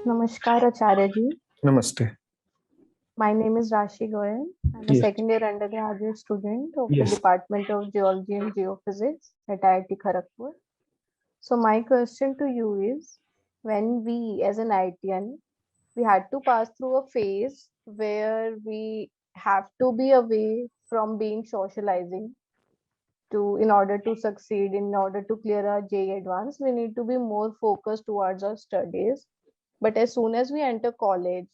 Namaskar, Acharya ji. Namaste. My name is Rashi Goyal. I'm a Yes. second year undergraduate student of the Yes. Department of Geology and Geophysics at IIT Kharagpur. So my question to you is, when we as an IITian, we had to pass through a phase where we have to be away from being socializing to in order to succeed, in order to clear our JEE advance, we need to be more focused towards our studies. But as soon as we enter college,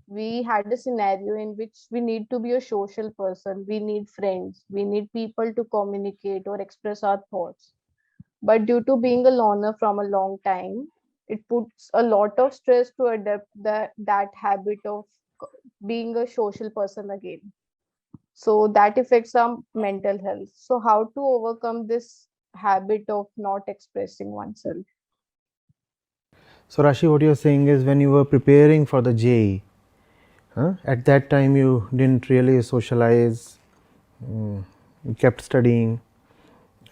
we had a scenario in which we need to be a social person. We need friends. We need people to communicate or express our thoughts. But due to being a loner from a long time, it puts a lot of stress to adapt that habit of being a social person again. So that affects our mental health. So how to overcome this habit of not expressing oneself? So Rashi, what you're saying is when you were preparing for the JEE, at that time you didn't really socialize, you kept studying,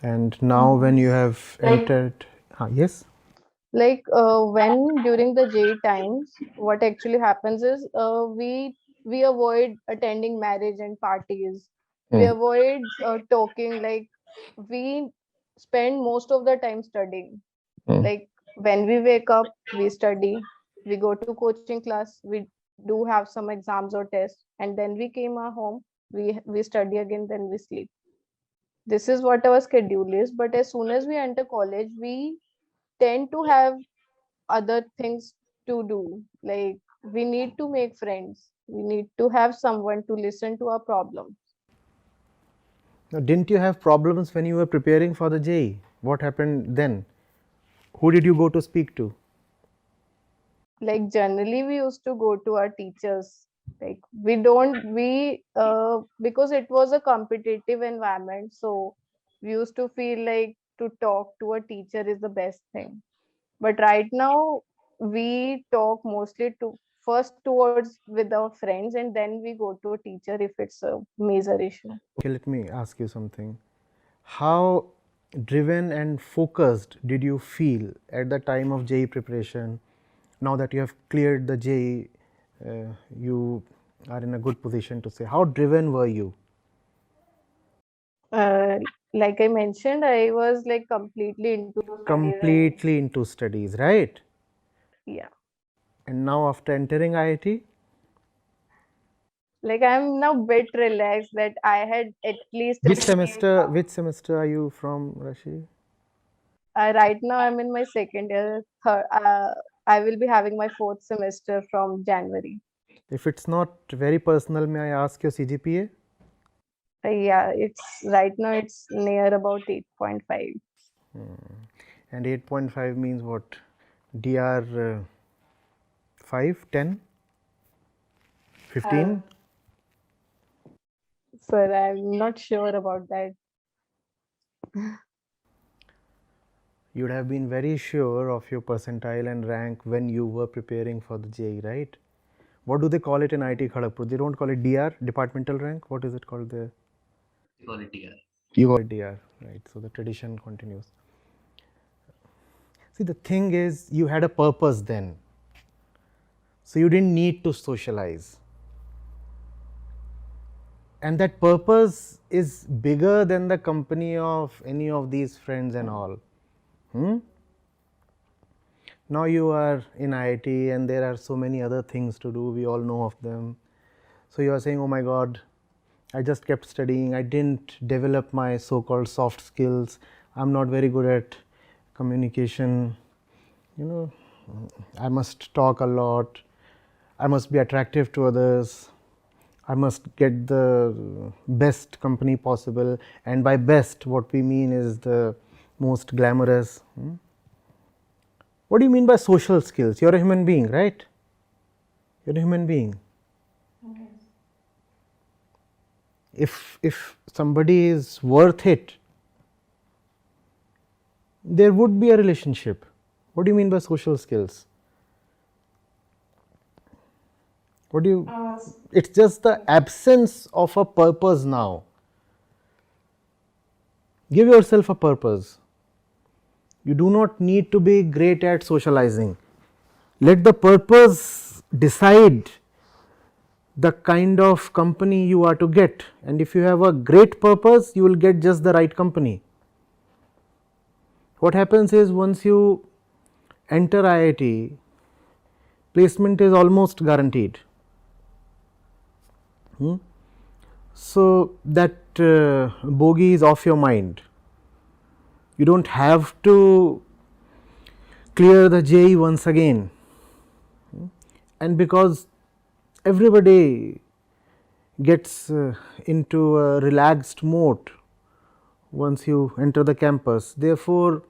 and now when you have entered, yes, When during the J times, what actually happens is we avoid attending marriage and parties. We Hmm. avoid talking. Like we spend most of the time studying. Hmm. Like when we wake up, we study. We go to coaching class. We do have some exams or tests, and then we came our home. We study again. Then we sleep. This is what our schedule is. But as soon as we enter college, we tend to have other things to do. Like we need to make friends. We need to have someone to listen to our problems. Now, didn't you have problems when you were preparing for the JEE? What happened then? Who did you go to speak to? Like generally we used to go to our teachers. Like we don't we because it was a competitive environment, so we used to feel like to talk to a teacher is the best thing. But right now we talk mostly to first towards with our friends, and then we go to a teacher if it's a major issue. Okay, let me ask you something. How driven and focused did you feel at the time of JEE preparation? Now that you have cleared the JEE, you are in a good position to say. How driven were you? uh, like I mentioned, I was like completely into studies and Completely into studies, right? yeah, And now after entering IIT, like I'm now bit relaxed that I had at least a which secure semester? path. Which semester are you from, Rashi? Right now I'm in my second year. I will be having my fourth semester from January. If it's not very personal, may I ask your CGPA? Yeah, it's right now it's near about 8.5. And 8.5 means what? DR 5, 10, Uh, 15? Sir, I'm not sure about that. You would have been very sure of your percentile and rank when you were preparing for the JEE, right? What do they call it in IIT Kharagpur? They don't call it DR, departmental rank. What is it called there? Quality. You call it DR, right? So the tradition continues. See, the thing is, you had a purpose then. So you didn't need to socialize. And that purpose is bigger than the company of any of these friends and all. Hmm? Now you are in IIT and there are so many other things to do, we all know of them. So you are saying, oh my God, I just kept studying, I didn't develop my so called soft skills, I'm not very good at communication, you know, I must talk a lot, I must be attractive to others, I must get the best company possible, and by best, what we mean is the most glamorous. What do you mean by social skills? You're a human being, right? You're a human being. If somebody is worth it, there would be a relationship. What do you mean by social skills? What do you? It's just the absence of a purpose now. Give yourself a purpose. You do not need to be great at socializing. Let the purpose decide the kind of company you are to get, and if you have a great purpose, you will get just the right company. What happens is, once you enter IIT, placement is almost guaranteed. So that bogey is off your mind. You don't have to clear the JEE once again, and because everybody gets into a relaxed mode once you enter the campus, therefore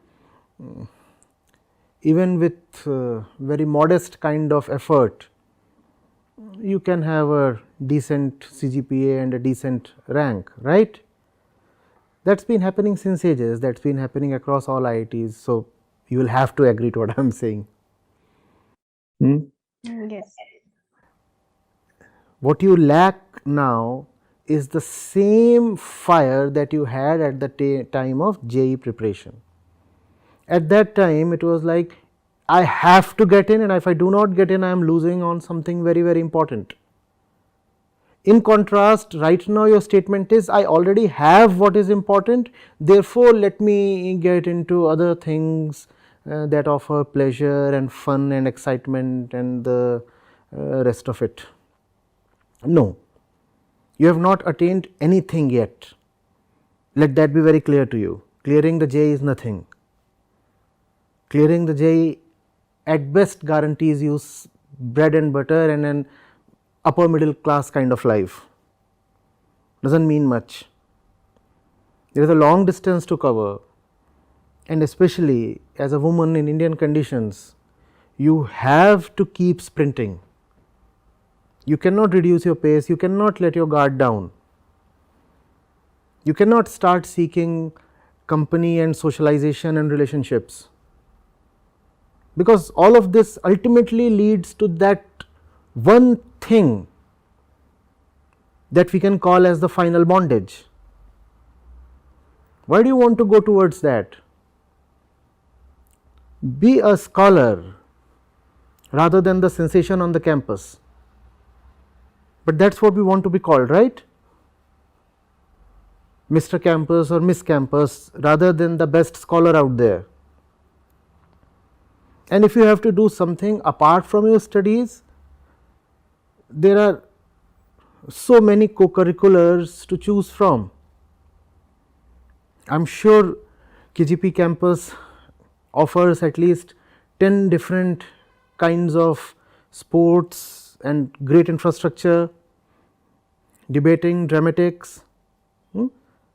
even with very modest kind of effort, you can have a decent CGPA and a decent rank, right? That's been happening since ages, that's been happening across all IITs, so you will have to agree to what I am saying. Yes. What you lack now is the same fire that you had at the time of JEE preparation. At that time, it was like, I have to get in, and if I do not get in, I am losing on something very, very important. In contrast, right now your statement is, I already have what is important, therefore let me get into other things that offer pleasure and fun and excitement and the rest of it. No, you have not attained anything yet. Let that be very clear to you. Clearing the JEE is nothing. Clearing the JEE at best guarantees you bread and butter and an upper middle class kind of life. Doesn't mean much. There is a long distance to cover, and especially as a woman in Indian conditions, you have to keep sprinting. You cannot reduce your pace, you cannot let your guard down. You cannot start seeking company and socialization and relationships, because all of this ultimately leads to that one thing that we can call as the final bondage. Why do you want to go towards that? Be a scholar rather than the sensation on the campus. But that's what we want to be called, right? Mr. Campus or Miss Campus, rather than the best scholar out there. And if you have to do something apart from your studies, there are so many co-curriculars to choose from. I am sure KGP campus offers at least 10 different kinds of sports and great infrastructure, debating, dramatics.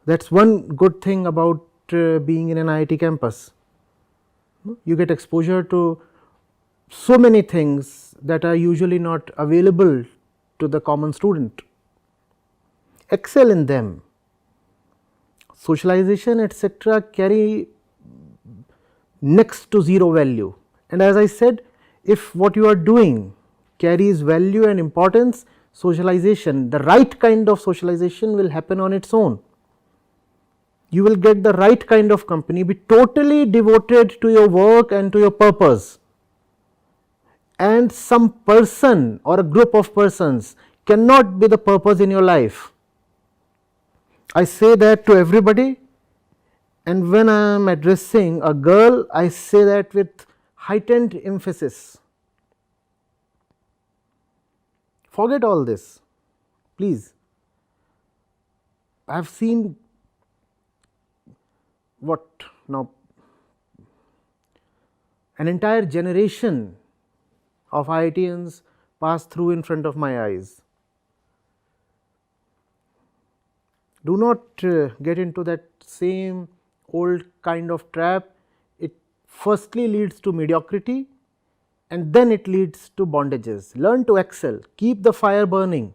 That is one good thing about being in an IIT campus. You get exposure to so many things that are usually not available to the common student. Excel in them. Socialization, etc., carry next to zero value, and as I said, if what you are doing carries value and importance, socialization, the right kind of socialization, will happen on its own. You will get the right kind of company, be totally devoted to your work and to your purpose, and some person or a group of persons cannot be the purpose in your life. I say that to everybody, and when I am addressing a girl, I say that with heightened emphasis. Forget all this, please. I have seen what now, an entire generation of IITians pass through in front of my eyes. Do not get into that same old kind of trap. It firstly leads to mediocrity, and then it leads to bondages. Learn to excel, keep the fire burning.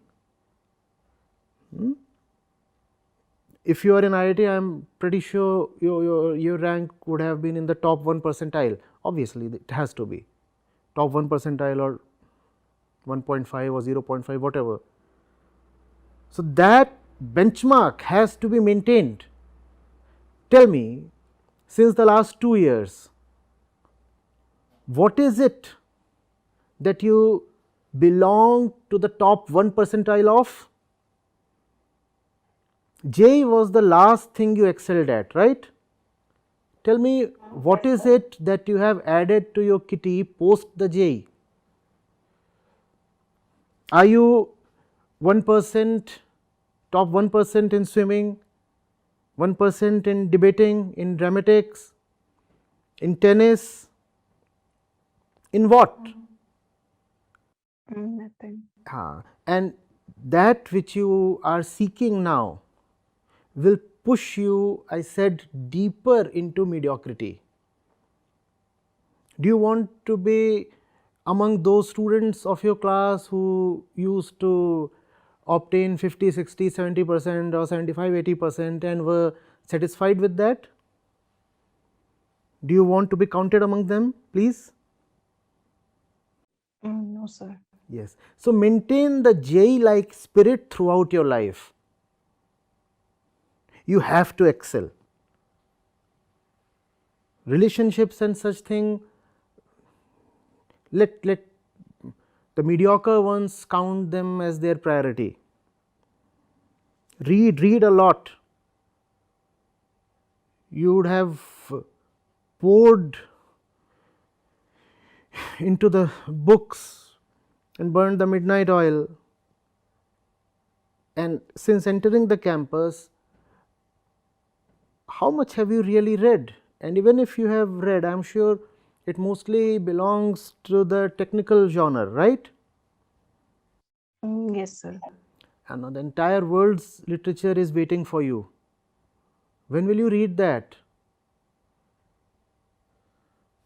If you are in IIT, I am pretty sure your rank would have been in the top 1 percentile. Obviously, it has to be top 1 percentile or 1.5 or 0.5, whatever. So that benchmark has to be maintained. Tell me, since the last 2 years, what is it that you belong to the top 1 percentile of? J was the last thing you excelled at, right? Tell me, what is it that you have added to your kitty post the J? Are you 1%, top 1% in swimming, 1% in debating, in dramatics, in tennis, in what? Nothing. And that which you are seeking now will push you, I said, deeper into mediocrity. Do you want to be among those students of your class who used to obtain 50, 60, 70% or 75, 80% and were satisfied with that? Do you want to be counted among them, please? No, sir. Yes. So maintain the J-like spirit throughout your life. You have to excel. Relationships and such thing, let the mediocre ones count them as their priority. Read a lot. You would have poured into the books and burned the midnight oil. And since entering the campus, how much have you really read? And even if you have read, I am sure it mostly belongs to the technical genre, right? Yes, sir. And the entire world's literature is waiting for you. When will you read that?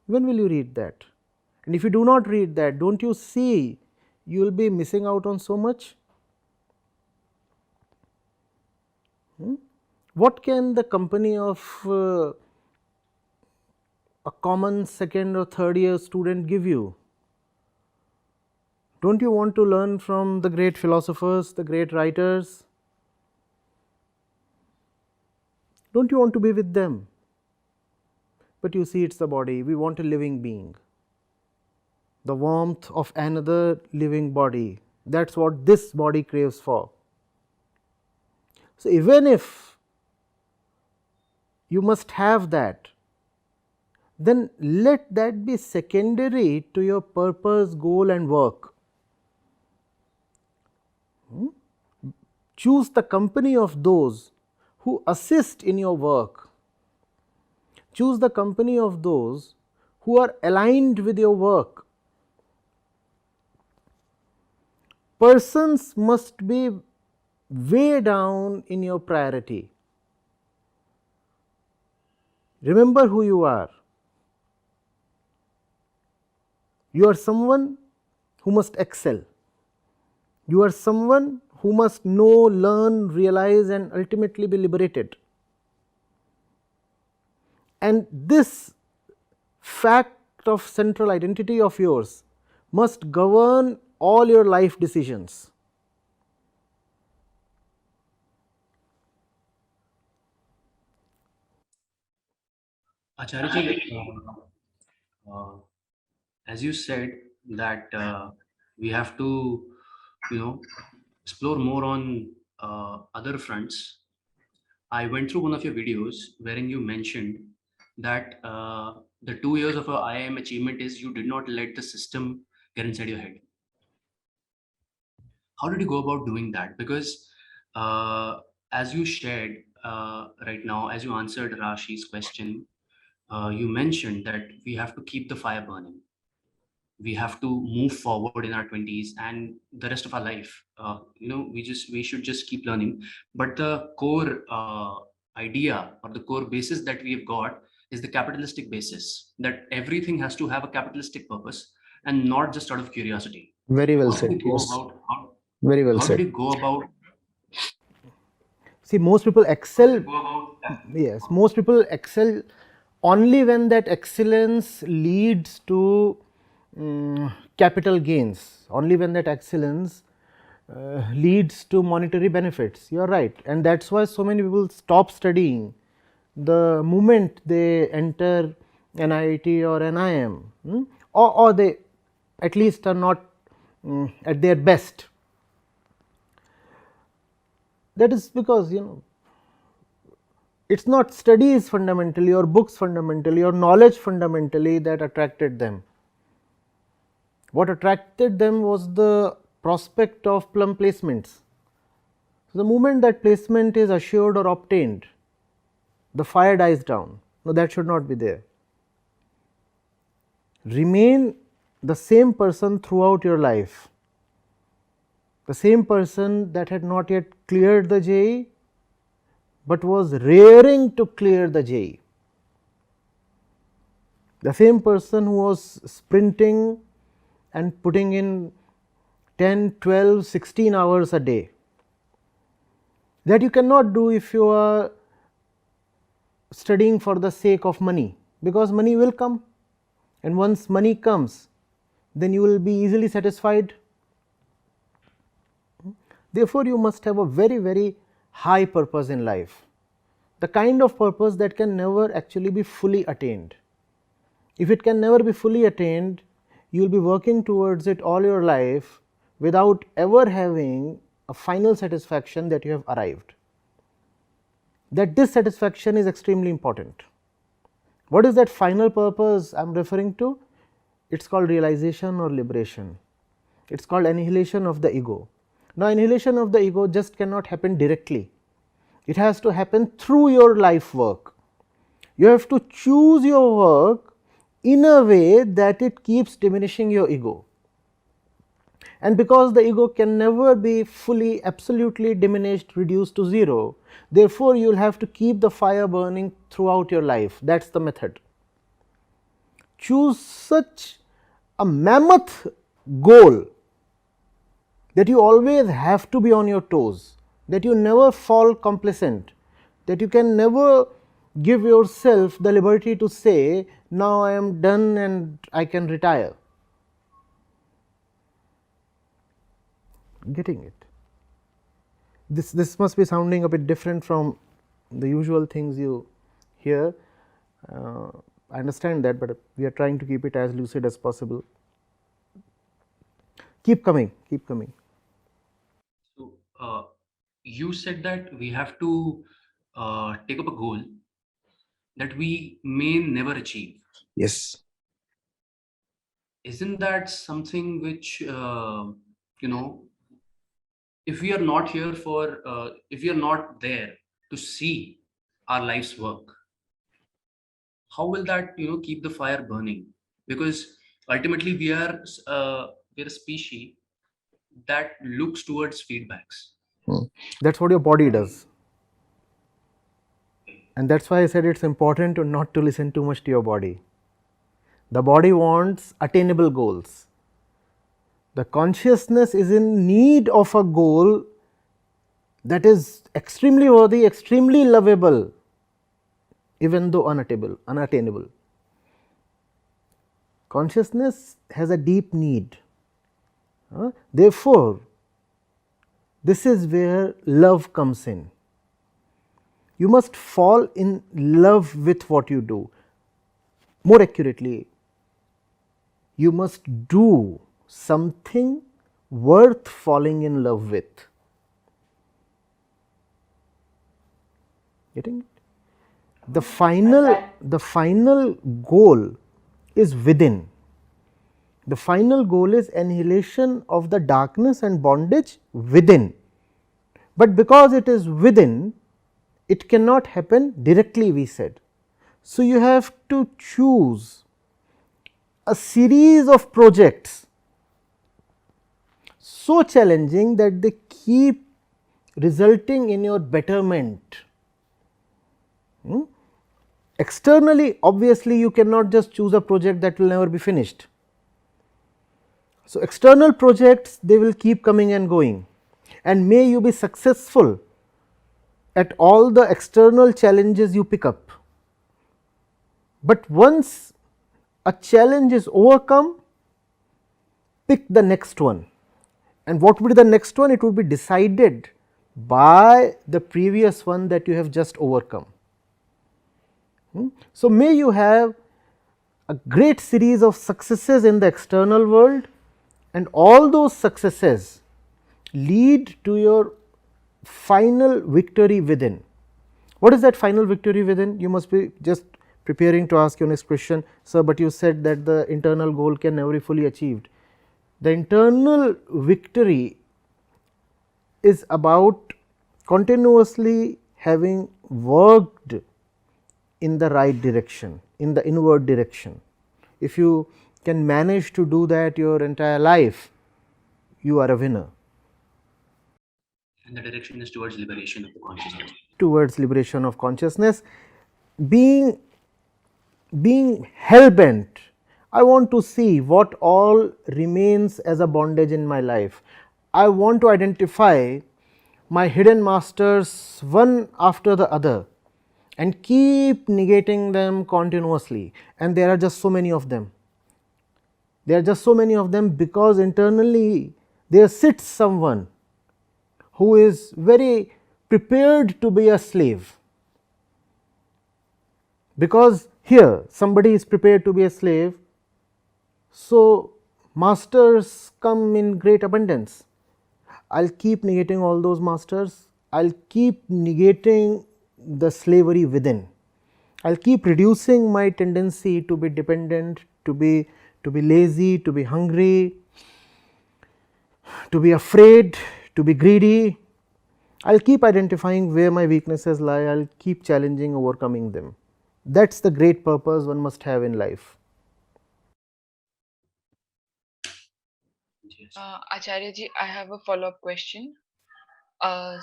When will you read that? And if you do not read that, don't you see you will be missing out on so much? What can the company of a common second or third year student give you? Don't you want to learn from the great philosophers, the great writers? Don't you want to be with them? But you see, it's the body. We want a living being, the warmth of another living body. That's what this body craves for. So even if you must have that, then let that be secondary to your purpose, goal and work. Choose the company of those who assist in your work. Choose the company of those who are aligned with your work. Persons must be way down in your priority. Remember who you are. You are someone who must excel. You are someone who must know, learn, realize and ultimately be liberated. And this fact of central identity of yours must govern all your life decisions. Acharya ji, as you said that we have to, explore more on other fronts. I went through one of your videos wherein you mentioned that the 2 years of a IIM achievement is you did not let the system get inside your head. How did you go about doing that? Because as you shared right now, as you answered Rashi's question, you mentioned that we have to keep the fire burning. We have to move forward in our 20s and the rest of our life. We should just keep learning. But the core idea or the core basis that we've got is the capitalistic basis, that everything has to have a capitalistic purpose and not just out of curiosity. Very well How did said. you go Yes. about Very well how did said. you go about See, most people excel. go about Yes, most people excel only when that excellence leads to capital gains, only when that excellence leads to monetary benefits. You are right, and that's why so many people stop studying the moment they enter an IIT or an IIM, or they at least are not at their best. That is because it's not studies fundamentally or books fundamentally or knowledge fundamentally that attracted them. What attracted them was the prospect of plum placements. So, the moment that placement is assured or obtained, the fire dies down. No, that should not be there. Remain the same person throughout your life. The same person that had not yet cleared the JEE, but was raring to clear the JEE. The same person who was sprinting and putting in 10, 12, 16 hours a day. That you cannot do if you are studying for the sake of money, because money will come, and once money comes, then you will be easily satisfied. Therefore, you must have a very, very high purpose in life, the kind of purpose that can never actually be fully attained. If it can never be fully attained, you will be working towards it all your life without ever having a final satisfaction that you have arrived. That dissatisfaction is extremely important. What is that final purpose I am referring to? It is called realization or liberation. It is called annihilation of the ego. Now, annihilation of the ego just cannot happen directly. It has to happen through your life work. You have to choose your work in a way that it keeps diminishing your ego. And because the ego can never be fully, absolutely diminished, reduced to zero, therefore, you will have to keep the fire burning throughout your life. That is the method. Choose such a mammoth goal that you always have to be on your toes, that you never fall complacent, that you can never give yourself the liberty to say, now I am done and I can retire. Getting it? This must be sounding a bit different from the usual things you hear. I understand that, but we are trying to keep it as lucid as possible. Keep coming, keep coming. So, you said that we have to take up a goal that we may never achieve. Yes. Isn't that something which, if we are not here for, if we are not there to see our life's work, how will that, keep the fire burning? Because ultimately we're a species that looks towards feedbacks. That is what your body does. And that is why I said it is important to not to listen too much to your body. The body wants attainable goals. The consciousness is in need of a goal that is extremely worthy, extremely lovable, even though unattainable. Consciousness has a deep need. Therefore, this is where love comes in. You must fall in love with what you do. More accurately, you must do something worth falling in love with. Getting it? The final goal is within. The final goal is annihilation of the darkness and bondage within. But because it is within, it cannot happen directly, we said. So, you have to choose a series of projects so challenging that they keep resulting in your betterment. Externally, obviously, you cannot just choose a project that will never be finished. So, external projects, they will keep coming and going, and may you be successful at all the external challenges you pick up. But once a challenge is overcome, pick the next one. And what would be the next one? It would be decided by the previous one that you have just overcome. So, may you have a great series of successes in the external world, and all those successes lead to your final victory within. What is that final victory within? You must be just preparing to ask your next question, sir, but you said that the internal goal can never be fully achieved. The internal victory is about continuously having worked in the right direction, in the inward direction. If you can manage to do that your entire life, you are a winner. And the direction is towards liberation of the consciousness. Towards liberation of consciousness, being hell bent, I want to see what all remains as a bondage in my life. I want to identify my hidden masters one after the other and keep negating them continuously, and there are just so many of them. There are just so many of them because internally there sits someone who is very prepared to be a slave. Because here somebody is prepared to be a slave, so masters come in great abundance. I will keep negating all those masters, I will keep negating the slavery within, I will keep reducing my tendency to be dependent, to be lazy, to be hungry, to be afraid, to be greedy. I will keep identifying where my weaknesses lie, I will keep challenging, overcoming them. That is the great purpose one must have in life. Yes. Acharya ji, I have a follow-up question. Our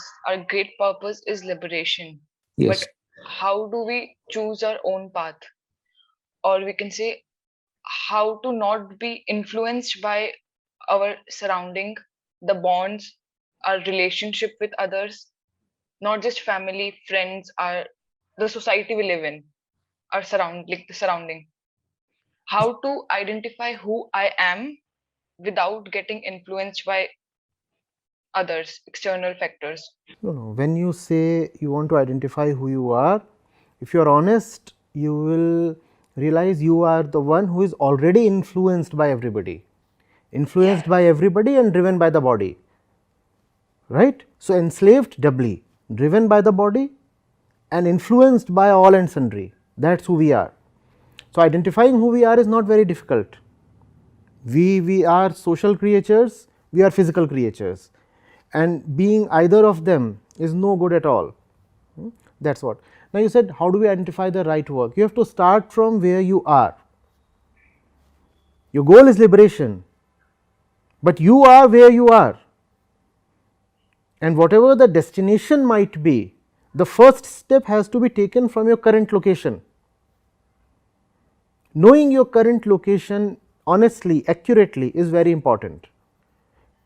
great purpose is liberation, Yes. but how do we choose our own path? Or we can say, how to not be influenced by our surrounding, the bonds, our relationship with others, not just family, friends, the society we live in, our like the surrounding. How to identify who I am without getting influenced by others, external factors. No, no. When you say you want to identify who you are, if you are honest, you will realize you are the one who is already influenced by everybody, influenced Yeah. by everybody and driven by the body, right. So, enslaved doubly, driven by the body and influenced by all and sundry, that is who we are. So, identifying who we are is not very difficult. We are social creatures, we are physical creatures, and being either of them is no good at all. That is what. Now, you said how do we identify the right work? You have to start from where you are. Your goal is liberation, but you are where you are, and whatever the destination might be, the first step has to be taken from your current location. Knowing your current location honestly, accurately is very important.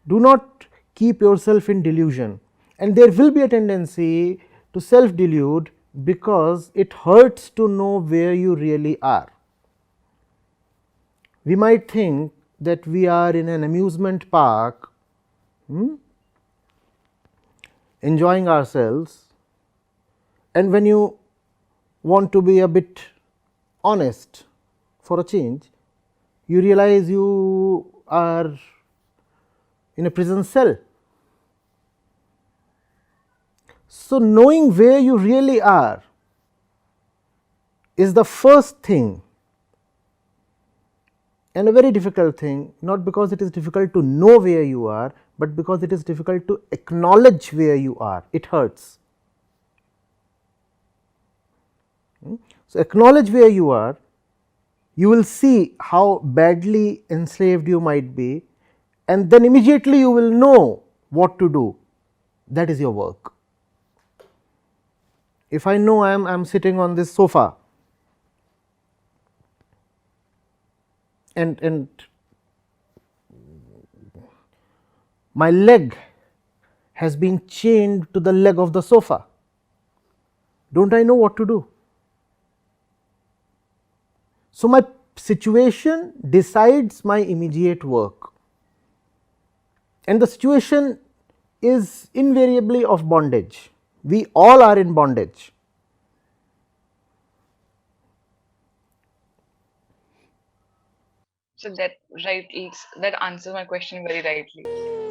Do not keep yourself in delusion, and there will be a tendency to self delude because it hurts to know where you really are. We might think that we are in an amusement park, enjoying ourselves, and when you want to be a bit honest for a change, you realize you are in a prison cell. So, knowing where you really are is the first thing, and a very difficult thing, not because it is difficult to know where you are, but because it is difficult to acknowledge where you are. It hurts. So, acknowledge where you are, you will see how badly enslaved you might be, and then immediately you will know what to do. That is your work. If I know I am sitting on this sofa and my leg has been chained to the leg of the sofa, don't I know what to do? So, my situation decides my immediate work, and the situation is invariably of bondage. We all are in bondage. So that right that answers my question very rightly.